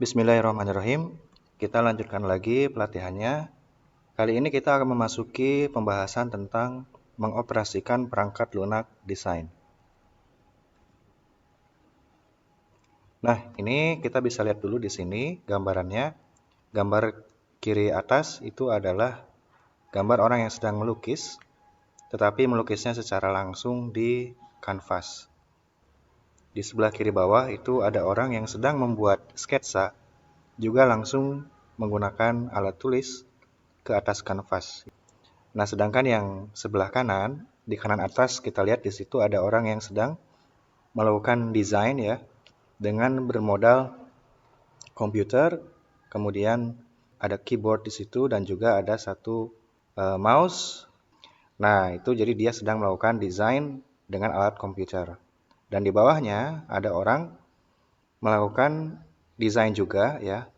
Bismillahirrahmanirrahim. Kita lanjutkan lagi pelatihannya. Kali ini kita akan memasuki pembahasan tentang mengoperasikan perangkat lunak desain. Nah, ini kita bisa lihat dulu di sini gambarannya. Gambar kiri atas itu adalah gambar orang yang sedang melukis, tetapi melukisnya secara langsung di kanvas. Di sebelah kiri bawah itu ada orang yang sedang membuat sketsa, juga langsung menggunakan alat tulis ke atas kanvas. Nah, sedangkan yang sebelah kanan, di kanan atas kita lihat di situ ada orang yang sedang melakukan desain ya, dengan bermodal komputer, kemudian ada keyboard di situ dan juga ada satu mouse. Nah, itu jadi dia sedang melakukan desain dengan alat komputer. Dan di bawahnya ada orang melakukan desain juga ya.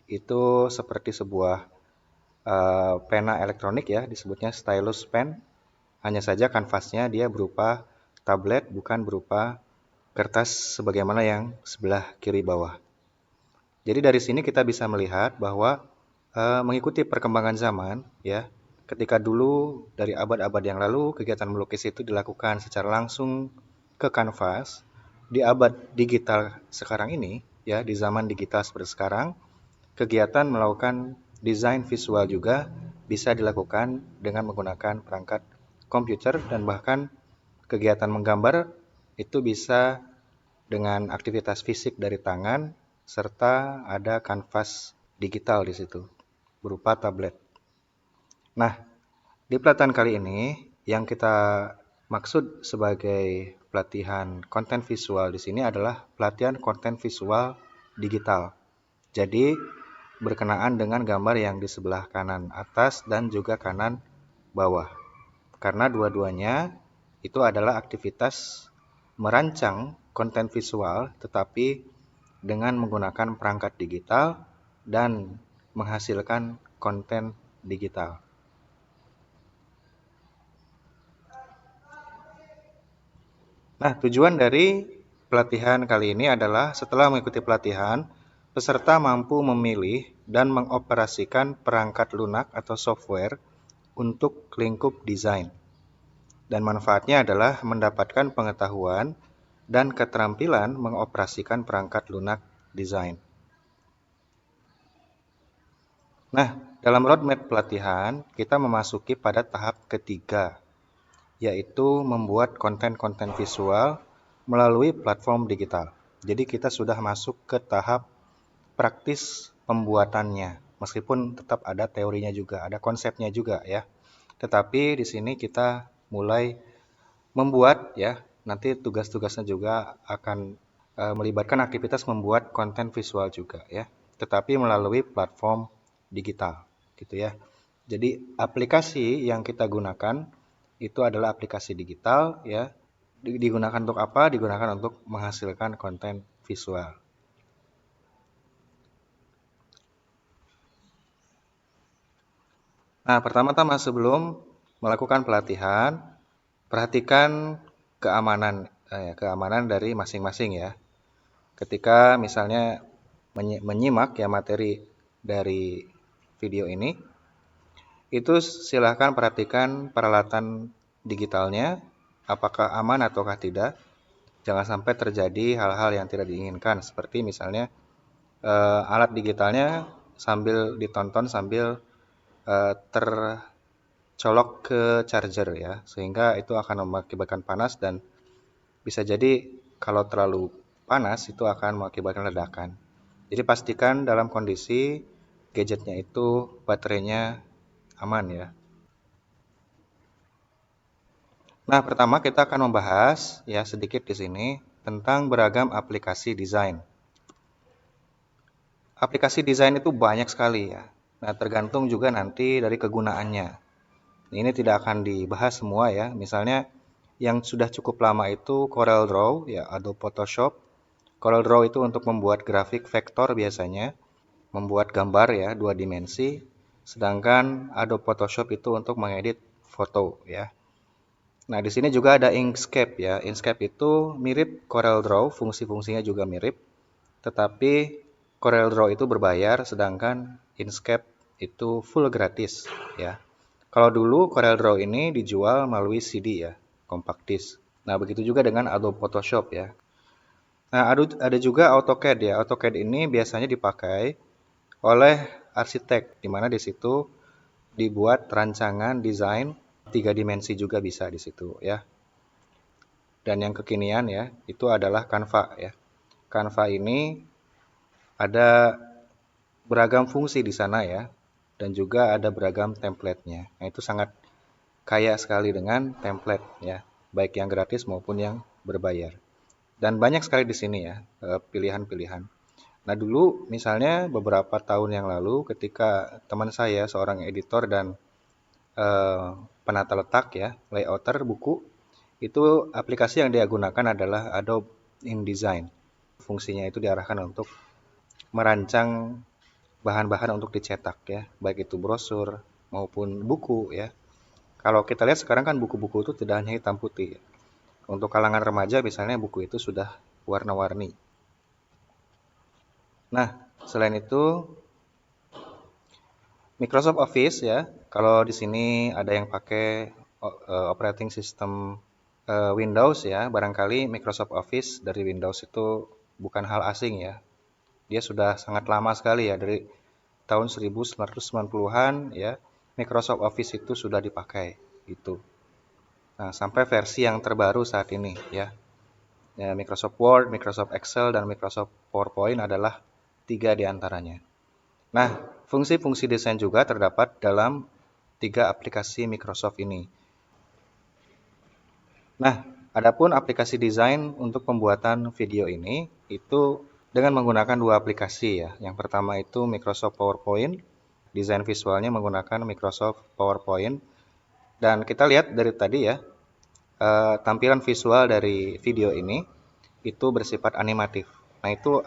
Itu seperti sebuah pena elektronik ya, disebutnya stylus pen. Hanya saja kanvasnya dia berupa tablet, bukan berupa kertas sebagaimana yang sebelah kiri bawah. Jadi dari sini kita bisa melihat bahwa mengikuti perkembangan zaman ya, ketika dulu dari abad-abad yang lalu kegiatan melukis itu dilakukan secara langsung ke kanvas, di abad digital sekarang ini ya, di zaman digital seperti sekarang, kegiatan melakukan desain visual juga bisa dilakukan dengan menggunakan perangkat komputer dan bahkan kegiatan menggambar itu bisa dengan aktivitas fisik dari tangan serta ada kanvas digital di situ berupa tablet. Nah, di pelatihan kali ini yang kita maksud sebagai pelatihan konten visual di sini adalah pelatihan konten visual digital. Jadi berkenaan dengan gambar yang di sebelah kanan atas dan juga kanan bawah. Karena dua-duanya itu adalah aktivitas merancang konten visual tetapi dengan menggunakan perangkat digital dan menghasilkan konten digital. Nah, tujuan dari pelatihan kali ini adalah setelah mengikuti pelatihan, peserta mampu memilih dan mengoperasikan perangkat lunak atau software untuk lingkup desain. Dan manfaatnya adalah mendapatkan pengetahuan dan keterampilan mengoperasikan perangkat lunak desain. Nah, dalam roadmap pelatihan, kita memasuki pada tahap ketiga, yaitu membuat konten-konten visual melalui platform digital. Jadi kita sudah masuk ke tahap praktis pembuatannya, meskipun tetap ada teorinya juga, ada konsepnya juga ya. Tetapi di sini kita mulai membuat ya, nanti tugas-tugasnya juga akan melibatkan aktivitas membuat konten visual juga ya, tetapi melalui platform digital gitu ya. Jadi aplikasi yang kita gunakan itu adalah aplikasi digital ya. Digunakan untuk apa? Digunakan untuk menghasilkan konten visual. Nah, pertama-tama sebelum melakukan pelatihan, perhatikan keamanan dari masing-masing ya. Ketika misalnya menyimak ya materi dari video ini, itu silahkan perhatikan peralatan digitalnya, apakah aman ataukah tidak. Jangan sampai terjadi hal-hal yang tidak diinginkan, seperti misalnya alat digitalnya sambil ditonton sambil tercolok ke charger ya, sehingga itu akan mengakibatkan panas dan bisa jadi kalau terlalu panas itu akan mengakibatkan ledakan. Jadi pastikan dalam kondisi gadgetnya itu baterainya aman ya. Nah, pertama kita akan membahas ya sedikit di sini tentang beragam aplikasi desain. Aplikasi desain itu banyak sekali ya. Nah, tergantung juga nanti dari kegunaannya. Ini tidak akan dibahas semua ya. Misalnya yang sudah cukup lama itu CorelDRAW ya, Adobe Photoshop. CorelDRAW itu untuk membuat grafik vektor biasanya, membuat gambar ya, dua dimensi. Sedangkan Adobe Photoshop itu untuk mengedit foto ya. Nah, di sini juga ada Inkscape ya. Inkscape itu mirip CorelDRAW, fungsi-fungsinya juga mirip, tetapi CorelDRAW itu berbayar, sedangkan Inkscape itu full gratis ya. Kalau dulu CorelDRAW ini dijual melalui CD ya, compact disc. Nah, begitu juga dengan Adobe Photoshop ya. Nah, ada juga AutoCAD ya. AutoCAD ini biasanya dipakai oleh arsitek, di mana di situ dibuat rancangan desain 3 dimensi juga bisa di situ ya. Dan yang kekinian ya, itu adalah Canva ya. Canva ini ada beragam fungsi di sana ya, dan juga ada beragam template-nya. Nah, itu sangat kaya sekali dengan template ya, baik yang gratis maupun yang berbayar. Dan banyak sekali di sini ya pilihan-pilihan. Nah, dulu misalnya beberapa tahun yang lalu ketika teman saya seorang editor dan eh, penata letak ya, layouter buku, itu aplikasi yang dia gunakan adalah Adobe InDesign. Fungsinya itu diarahkan untuk merancang bahan-bahan untuk dicetak ya, baik itu brosur maupun buku ya. Kalau kita lihat sekarang kan buku-buku itu tidak hanya hitam putih. Untuk kalangan remaja misalnya buku itu sudah warna-warni. Nah, selain itu Microsoft Office ya. Kalau di sini ada yang pakai operating system Windows ya, barangkali Microsoft Office dari Windows itu bukan hal asing ya. Dia sudah sangat lama sekali ya, dari tahun 1990-an ya. Microsoft Office itu sudah dipakai gitu. Nah, sampai versi yang terbaru saat ini ya. Ya, Microsoft Word, Microsoft Excel, dan Microsoft PowerPoint adalah 3 di antaranya. Nah, fungsi-fungsi desain juga terdapat dalam 3 aplikasi Microsoft ini. Nah, adapun aplikasi desain untuk pembuatan video ini itu dengan menggunakan 2 aplikasi ya. Yang pertama itu Microsoft PowerPoint, desain visualnya menggunakan Microsoft PowerPoint. Dan kita lihat dari tadi ya, tampilan visual dari video ini itu bersifat animatif. Nah, itu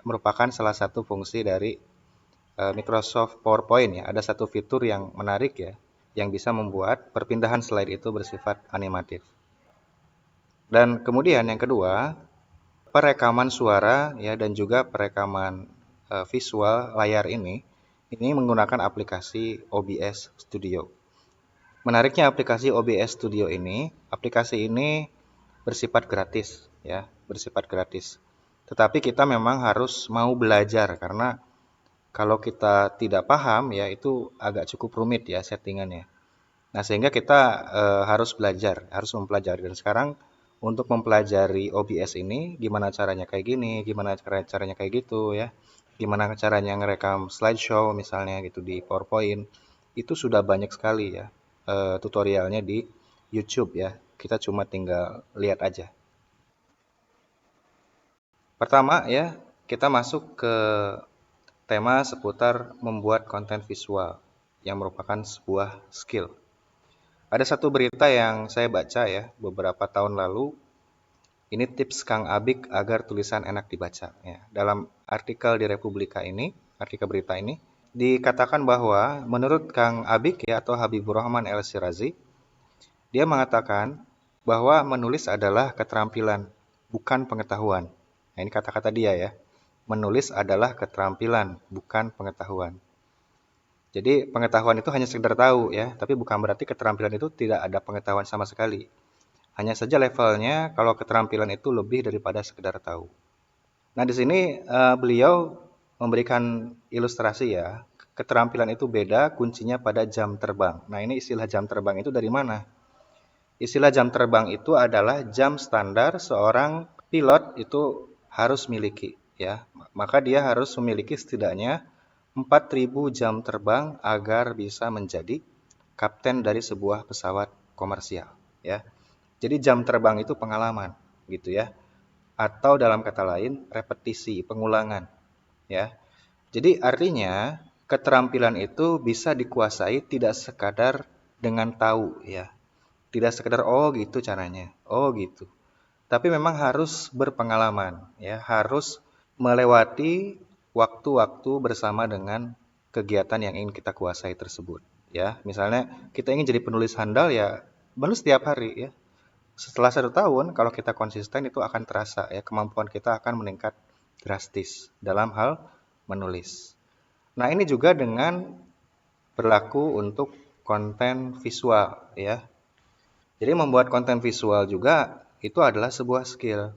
merupakan salah satu fungsi dari Microsoft PowerPoint ya. Ada satu fitur yang menarik ya, yang bisa membuat perpindahan slide itu bersifat animatif. Dan kemudian yang kedua, perekaman suara ya dan juga perekaman visual layar ini menggunakan aplikasi OBS Studio. Menariknya aplikasi OBS Studio aplikasi ini bersifat gratis ya, bersifat gratis. Tetapi kita memang harus mau belajar karena kalau kita tidak paham ya itu agak cukup rumit ya settingannya. Nah, sehingga kita harus belajar, harus mempelajari. Dan sekarang untuk mempelajari OBS ini, gimana caranya kayak gini, gimana caranya kayak gitu ya, gimana caranya ngerekam slideshow misalnya gitu di PowerPoint, itu sudah banyak sekali ya tutorialnya di YouTube ya. Kita cuma tinggal lihat aja. Pertama ya, kita masuk ke tema seputar membuat konten visual yang merupakan sebuah skill. Ada satu berita yang saya baca ya beberapa tahun lalu. Ini tips Kang Abik agar tulisan enak dibaca. Ya, dalam artikel di Republika ini, artikel berita ini, dikatakan bahwa menurut Kang Abik ya atau Habibur Rahman El Shirazi, dia mengatakan bahwa menulis adalah keterampilan, bukan pengetahuan. Nah, ini kata-kata dia ya. Menulis adalah keterampilan, bukan pengetahuan. Jadi pengetahuan itu hanya sekedar tahu ya, tapi bukan berarti keterampilan itu tidak ada pengetahuan sama sekali. Hanya saja levelnya kalau keterampilan itu lebih daripada sekedar tahu. Nah, di sini beliau memberikan ilustrasi ya. Keterampilan itu beda, kuncinya pada jam terbang. Nah, ini istilah jam terbang itu dari mana? Istilah jam terbang itu adalah jam standar seorang pilot itu harus miliki ya. Maka dia harus memiliki setidaknya 4.000 jam terbang agar bisa menjadi kapten dari sebuah pesawat komersial ya. Jadi jam terbang itu pengalaman gitu ya. Atau dalam kata lain repetisi, pengulangan ya. Jadi artinya keterampilan itu bisa dikuasai tidak sekadar dengan tahu ya. Tidak sekedar oh gitu caranya. Oh gitu. Tapi memang harus berpengalaman ya, harus melewati waktu-waktu bersama dengan kegiatan yang ingin kita kuasai tersebut ya. Misalnya kita ingin jadi penulis handal ya, menulis setiap hari ya. Setelah 1 tahun, kalau kita konsisten itu akan terasa ya, kemampuan kita akan meningkat drastis dalam hal menulis. Nah, ini juga dengan berlaku untuk konten visual ya. Jadi membuat konten visual juga itu adalah sebuah skill.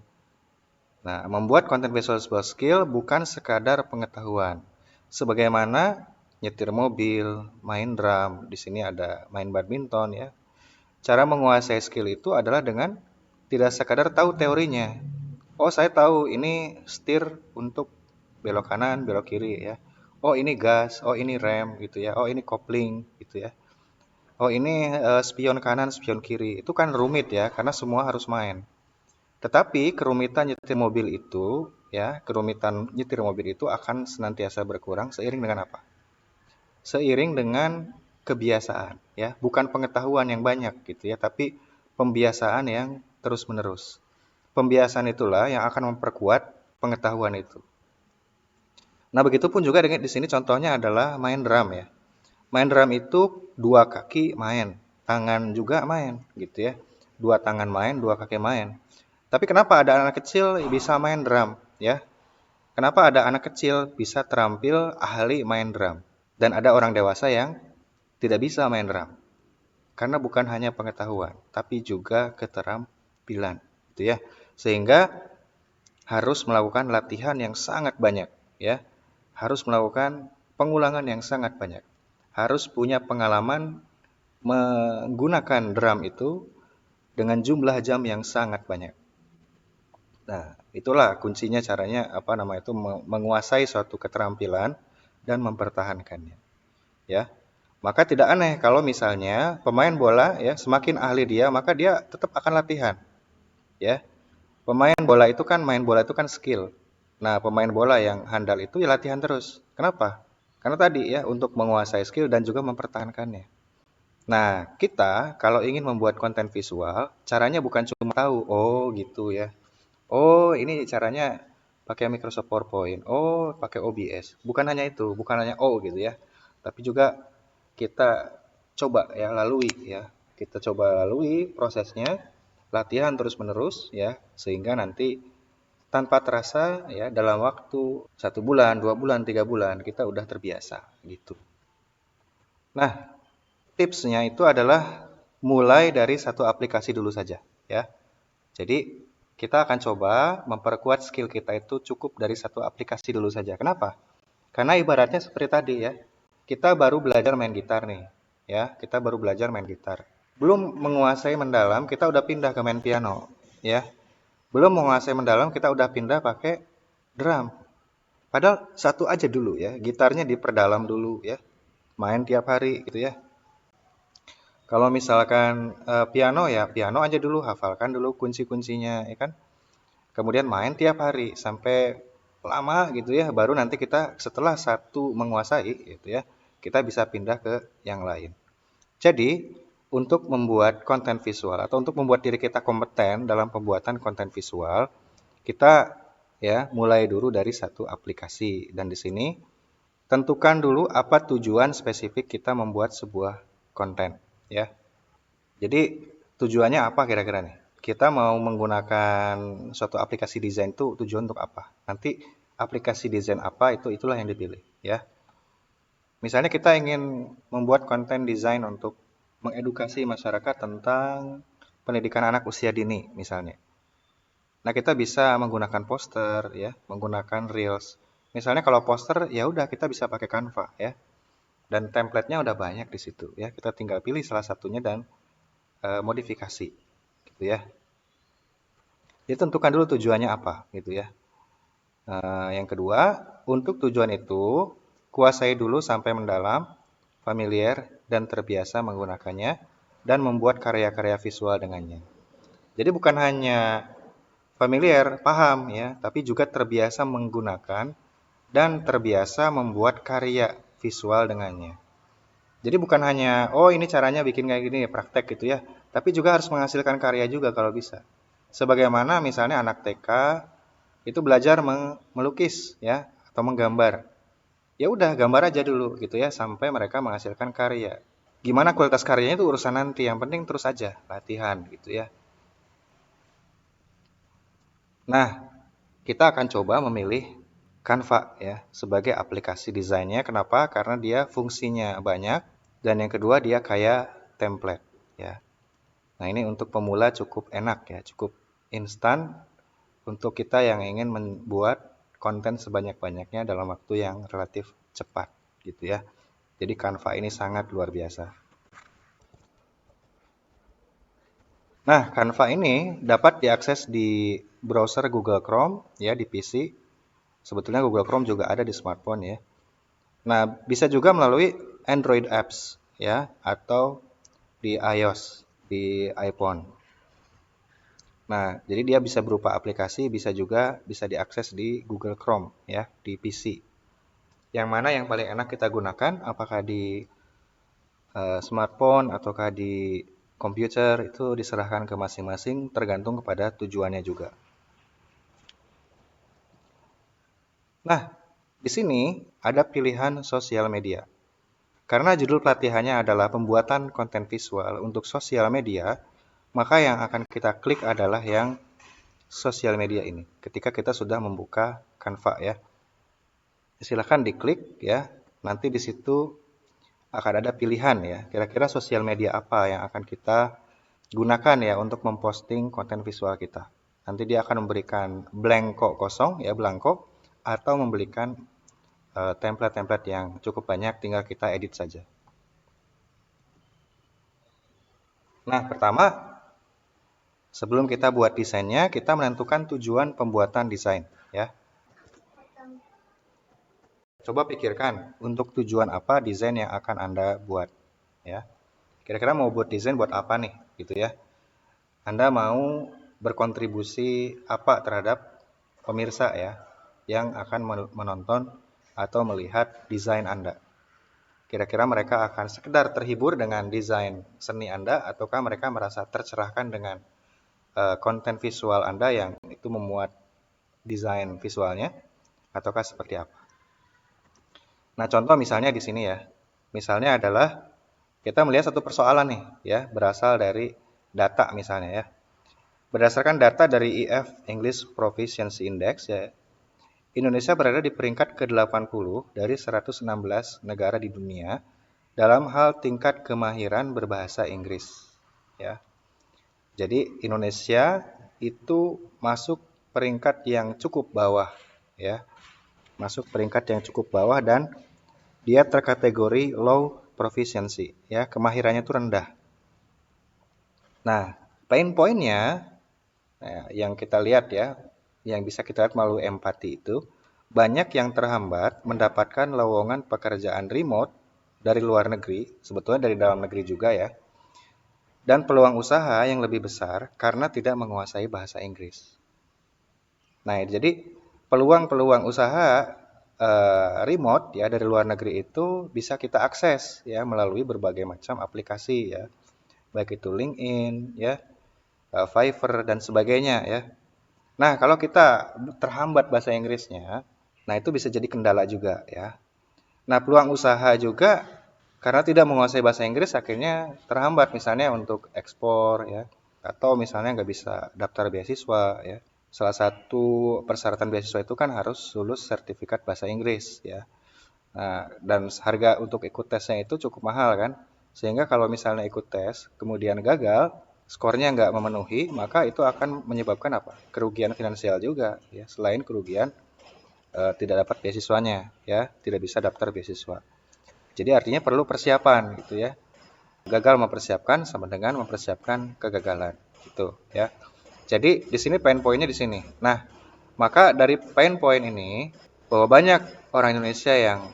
Nah, membuat konten visual sebuah skill bukan sekadar pengetahuan. Sebagaimana nyetir mobil, main drum, di sini ada main badminton ya. Cara menguasai skill itu adalah dengan tidak sekadar tahu teorinya. Oh, saya tahu ini setir untuk belok kanan, belok kiri ya. Oh, ini gas, oh ini rem gitu ya. Oh, ini kopling gitu ya. Oh, ini spion kanan, spion kiri. Itu kan rumit ya, karena semua harus main. Tetapi kerumitan nyetir mobil itu ya, kerumitan nyetir mobil itu akan senantiasa berkurang seiring dengan apa? Seiring dengan kebiasaan ya, bukan pengetahuan yang banyak gitu ya, tapi pembiasaan yang terus-menerus. Pembiasaan itulah yang akan memperkuat pengetahuan itu. Nah, begitupun juga dengan di sini contohnya adalah main drum ya. Main drum itu dua kaki main, tangan juga main gitu ya. Dua tangan main, dua kaki main. Tapi kenapa ada anak kecil bisa main drum ya? Kenapa ada anak kecil bisa terampil ahli main drum dan ada orang dewasa yang tidak bisa main drum? Karena bukan hanya pengetahuan, tapi juga keterampilan, gitu ya. Sehingga harus melakukan latihan yang sangat banyak, ya. Harus melakukan pengulangan yang sangat banyak. Harus punya pengalaman menggunakan drum itu dengan jumlah jam yang sangat banyak. Nah, itulah kuncinya caranya itu menguasai suatu keterampilan dan mempertahankannya, ya. Maka tidak aneh kalau misalnya pemain bola ya semakin ahli dia, maka dia tetap akan latihan, ya. Pemain bola itu kan main bola itu kan skill. Nah, pemain bola yang handal itu ya latihan terus. Kenapa? Karena tadi ya untuk menguasai skill dan juga mempertahankannya. Nah, kita kalau ingin membuat konten visual, caranya bukan cuma tahu, oh gitu ya. Oh, ini caranya pakai Microsoft PowerPoint. Oh, pakai OBS. Bukan hanya itu, bukan hanya oh gitu ya. Tapi juga kita coba ya lalui ya. Kita coba lalui prosesnya, latihan terus-menerus ya, sehingga nanti tanpa terasa ya dalam waktu 1 bulan, 2 bulan, 3 bulan kita udah terbiasa gitu. Nah, tipsnya itu adalah mulai dari satu aplikasi dulu saja ya. Jadi kita akan coba memperkuat skill kita itu cukup dari satu aplikasi dulu saja. Kenapa? Karena ibaratnya seperti tadi ya. Kita baru belajar main gitar nih. Ya, kita baru belajar main gitar. Belum menguasai mendalam, kita udah pindah ke main piano, ya. Belum menguasai mendalam, kita udah pindah pakai drum. Padahal satu aja dulu ya, gitarnya diperdalam dulu ya. Main tiap hari gitu ya. Kalau misalkan piano ya, piano aja dulu, hafalkan dulu kunci-kuncinya ya kan. Kemudian main tiap hari sampai lama gitu ya, baru nanti kita setelah satu menguasai gitu ya, kita bisa pindah ke yang lain. Jadi, untuk membuat konten visual atau untuk membuat diri kita kompeten dalam pembuatan konten visual, kita ya mulai dulu dari satu aplikasi dan di sini tentukan dulu apa tujuan spesifik kita membuat sebuah konten ya. Jadi tujuannya apa kira-kira nih? Kita mau menggunakan suatu aplikasi desain itu tujuan untuk apa? Nanti aplikasi desain apa itulah yang dipilih ya. Misalnya kita ingin membuat konten desain untuk mengedukasi masyarakat tentang pendidikan anak usia dini misalnya. Nah, kita bisa menggunakan poster ya, menggunakan reels. Misalnya kalau poster ya udah kita bisa pakai Canva ya. Dan template-nya udah banyak di situ ya. Kita tinggal pilih salah satunya dan modifikasi gitu ya. Jadi tentukan dulu tujuannya apa gitu ya. Yang kedua, untuk tujuan itu kuasai dulu sampai mendalam, familiar dan terbiasa menggunakannya dan membuat karya-karya visual dengannya. Jadi bukan hanya familiar, paham ya, tapi juga terbiasa menggunakan dan terbiasa membuat karya visual dengannya. Jadi bukan hanya oh ini caranya bikin kayak gini praktek gitu ya, tapi juga harus menghasilkan karya juga kalau bisa. Sebagaimana misalnya anak TK itu belajar melukis ya atau menggambar. Ya udah gambar aja dulu gitu ya sampai mereka menghasilkan karya. Gimana kualitas karyanya itu urusan nanti, yang penting terus aja latihan gitu ya. Nah, kita akan coba memilih Canva ya sebagai aplikasi desainnya. Kenapa? Karena dia fungsinya banyak dan yang kedua dia kaya template ya. Nah, ini untuk pemula cukup enak ya, cukup instan untuk kita yang ingin membuat konten sebanyak-banyaknya dalam waktu yang relatif cepat gitu ya. Jadi Canva ini sangat luar biasa. Nah, Canva ini dapat diakses di browser Google Chrome ya di PC. Sebetulnya Google Chrome juga ada di smartphone ya. Nah, bisa juga melalui Android apps ya atau di iOS di iPhone. Nah, jadi dia bisa berupa aplikasi, bisa diakses di Google Chrome ya di PC. Yang mana yang paling enak kita gunakan? Apakah di smartphone ataukah di komputer, itu diserahkan ke masing-masing tergantung kepada tujuannya juga. Nah, di sini ada pilihan sosial media. Karena judul pelatihannya adalah pembuatan konten visual untuk sosial media, maka yang akan kita klik adalah yang sosial media ini. Ketika kita sudah membuka Canva ya. Silahkan diklik ya. Nanti di situ akan ada pilihan ya. Kira-kira sosial media apa yang akan kita gunakan ya untuk memposting konten visual kita. Nanti dia akan memberikan blanko kosong ya, blanko, atau memberikan template-template yang cukup banyak, tinggal kita edit saja. Nah, pertama, sebelum kita buat desainnya, kita menentukan tujuan pembuatan desain ya. Coba pikirkan untuk tujuan apa desain yang akan Anda buat ya. Kira-kira mau buat desain buat apa nih gitu ya. Anda mau berkontribusi apa terhadap pemirsa ya yang akan menonton atau melihat desain Anda. Kira-kira mereka akan sekedar terhibur dengan desain seni Anda ataukah mereka merasa tercerahkan dengan konten visual Anda yang itu memuat desain visualnya ataukah seperti apa. Nah, contoh misalnya di sini ya. Misalnya adalah kita melihat satu persoalan nih ya, berasal dari data misalnya ya. Berdasarkan data dari EF English Proficiency Index ya, Indonesia berada di peringkat ke-80 dari 116 negara di dunia dalam hal tingkat kemahiran berbahasa Inggris ya. Jadi Indonesia itu masuk peringkat yang cukup bawah ya. Masuk peringkat yang cukup bawah dan dia terkategori low proficiency ya, kemahirannya itu rendah. Nah, pain pointnya yang kita lihat ya, yang bisa kita lihat melalui empati itu, banyak yang terhambat mendapatkan lowongan pekerjaan remote dari luar negeri, sebetulnya dari dalam negeri juga ya, dan peluang usaha yang lebih besar karena tidak menguasai bahasa Inggris. Nah, jadi peluang-peluang usaha remote ya dari luar negeri itu bisa kita akses ya melalui berbagai macam aplikasi ya, baik itu LinkedIn ya, Fiverr dan sebagainya ya. Nah, kalau kita terhambat bahasa Inggrisnya, nah itu bisa jadi kendala juga ya. Nah, peluang usaha juga karena tidak menguasai bahasa Inggris akhirnya terhambat misalnya untuk ekspor ya, atau misalnya nggak bisa daftar beasiswa ya. Salah satu persyaratan beasiswa itu kan harus lulus sertifikat bahasa Inggris ya. Nah, dan harga untuk ikut tesnya itu cukup mahal kan. Sehingga kalau misalnya ikut tes kemudian gagal, skornya nggak memenuhi, maka itu akan menyebabkan apa? Kerugian finansial juga ya, selain kerugian tidak dapat beasiswanya ya, tidak bisa daftar beasiswa. Jadi artinya perlu persiapan gitu ya. Gagal mempersiapkan sama dengan mempersiapkan kegagalan gitu ya. Jadi di sini pain pointnya di sini. Nah, maka dari pain point ini bahwa banyak orang Indonesia yang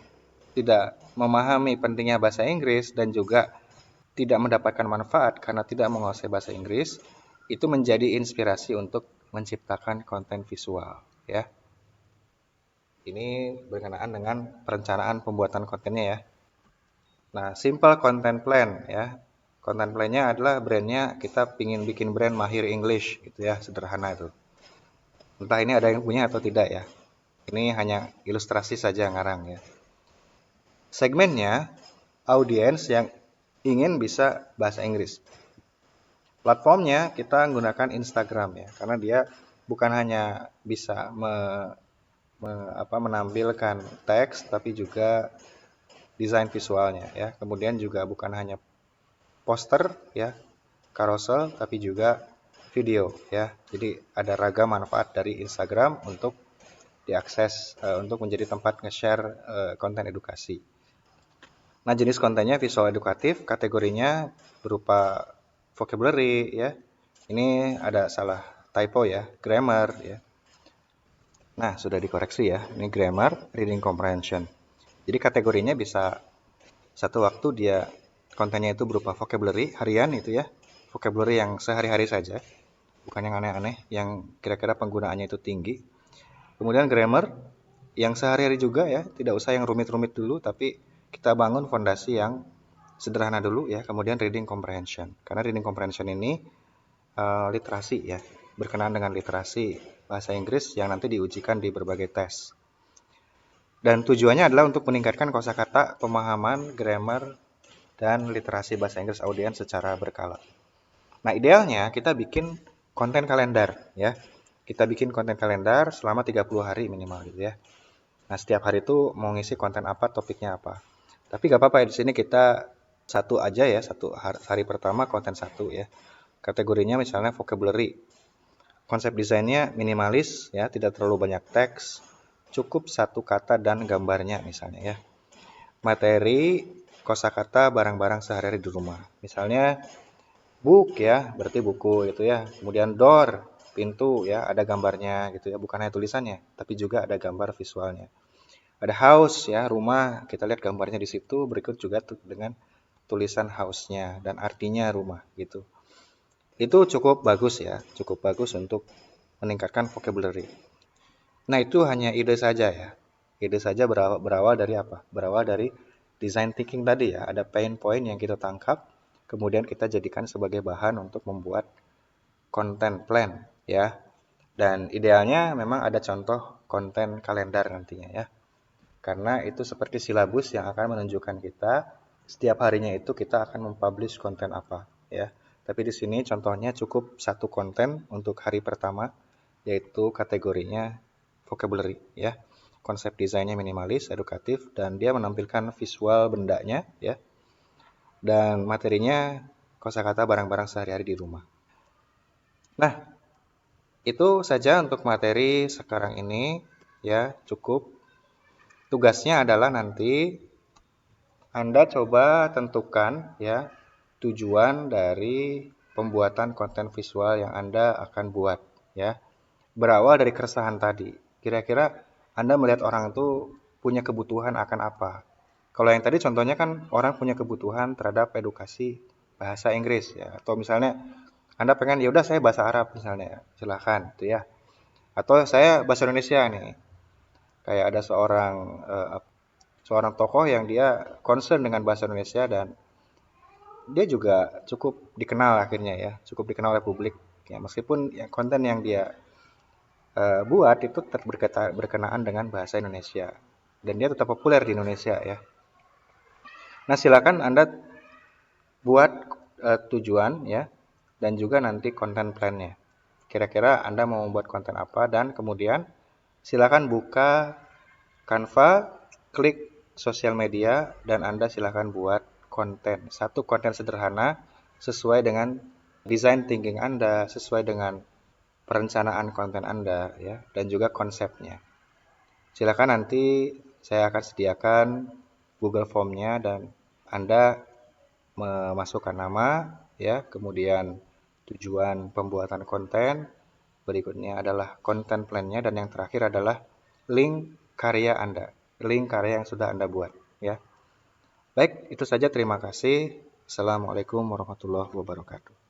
tidak memahami pentingnya bahasa Inggris dan juga tidak mendapatkan manfaat karena tidak menguasai bahasa Inggris, itu menjadi inspirasi untuk menciptakan konten visual ya. Ini berkenaan dengan perencanaan pembuatan kontennya ya. Nah, simple content plan ya. Content plan-nya adalah brandnya kita pingin bikin brand mahir English gitu ya, sederhana itu. Entah ini ada yang punya atau tidak ya. Ini hanya ilustrasi saja ngarang ya. Segmennya audiens yang ingin bisa bahasa Inggris. Platformnya kita menggunakan Instagram ya, karena dia bukan hanya bisa menampilkan teks tapi juga desain visualnya ya. Kemudian juga bukan hanya poster ya, carousel, tapi juga video ya. Jadi ada ragam manfaat dari Instagram untuk diakses untuk menjadi tempat nge-share konten edukasi. Nah, jenis kontennya visual edukatif, kategorinya berupa vocabulary ya. Ini ada salah typo ya, grammar ya. Nah, sudah dikoreksi ya. Ini grammar, reading comprehension. Jadi kategorinya bisa satu waktu dia kontennya itu berupa vocabulary harian itu ya. Vocabulary yang sehari-hari saja, bukan yang aneh-aneh, yang kira-kira penggunaannya itu tinggi. Kemudian grammar yang sehari-hari juga ya, tidak usah yang rumit-rumit dulu, tapi kita bangun fondasi yang sederhana dulu ya. Kemudian reading comprehension. Karena reading comprehension ini literasi ya, berkenaan dengan literasi bahasa Inggris yang nanti diujikan di berbagai tes. Dan tujuannya adalah untuk meningkatkan kosakata, pemahaman, grammar, dan literasi bahasa Inggris audiens secara berkala. Nah, idealnya kita bikin konten kalender ya. Kita bikin konten kalender selama 30 hari minimal gitu ya. Nah, setiap hari itu mau ngisi konten apa, topiknya apa. Tapi gak apa-apa ya, di sini kita satu aja ya, satu hari pertama konten satu ya. Kategorinya misalnya vocabulary. Konsep desainnya minimalis ya, tidak terlalu banyak teks, cukup satu kata dan gambarnya misalnya ya. Materi kosakata barang-barang sehari-hari di rumah. Misalnya book ya, berarti buku gitu ya. Kemudian door, pintu ya, ada gambarnya gitu ya, bukan hanya tulisannya, tapi juga ada gambar visualnya. Ada house ya, rumah, kita lihat gambarnya di situ, berikut juga dengan tulisan house-nya dan artinya rumah gitu. Itu cukup bagus ya, cukup bagus untuk meningkatkan vocabulary. Nah, itu hanya ide saja ya. Ide saja berawal dari apa? Berawal dari design thinking tadi ya. Ada pain point yang kita tangkap, kemudian kita jadikan sebagai bahan untuk membuat content plan ya. Dan idealnya memang ada contoh konten kalender nantinya ya. Karena itu seperti silabus yang akan menunjukkan kita setiap harinya itu kita akan mempublish konten apa ya. Tapi di sini contohnya cukup satu konten untuk hari pertama, yaitu kategorinya vocabulary ya. Konsep desainnya minimalis, edukatif, dan dia menampilkan visual bendanya ya. Dan materinya kosakata barang-barang sehari-hari di rumah. Nah, itu saja untuk materi sekarang ini ya, cukup. Tugasnya adalah nanti Anda coba tentukan ya tujuan dari pembuatan konten visual yang Anda akan buat ya. Berawal dari keresahan tadi. Kira-kira Anda melihat orang itu punya kebutuhan akan apa? Kalau yang tadi contohnya kan orang punya kebutuhan terhadap edukasi bahasa Inggris ya. Atau misalnya Anda pengen ya udah saya bahasa Arab misalnya, silakan itu ya. Atau saya bahasa Indonesia nih. Kayak ada seorang tokoh yang dia concern dengan bahasa Indonesia dan dia juga cukup dikenal akhirnya ya, cukup dikenal oleh publik ya, meskipun ya, konten yang dia buat itu tetap berkenaan dengan bahasa Indonesia dan dia tetap populer di Indonesia ya. Nah, silakan Anda buat tujuan ya dan juga nanti konten plan-nya. Kira-kira Anda mau membuat konten apa dan kemudian silakan buka Canva, klik sosial media dan Anda silakan buat konten. Satu konten sederhana sesuai dengan design thinking Anda, sesuai dengan perencanaan konten Anda ya dan juga konsepnya. Silakan nanti saya akan sediakan Google Form-nya dan Anda memasukkan nama ya, kemudian tujuan pembuatan konten, berikutnya adalah konten plan-nya dan yang terakhir adalah link karya Anda, link karya yang sudah Anda buat ya. Baik, itu saja, terima kasih. Assalamualaikum warahmatullahi wabarakatuh.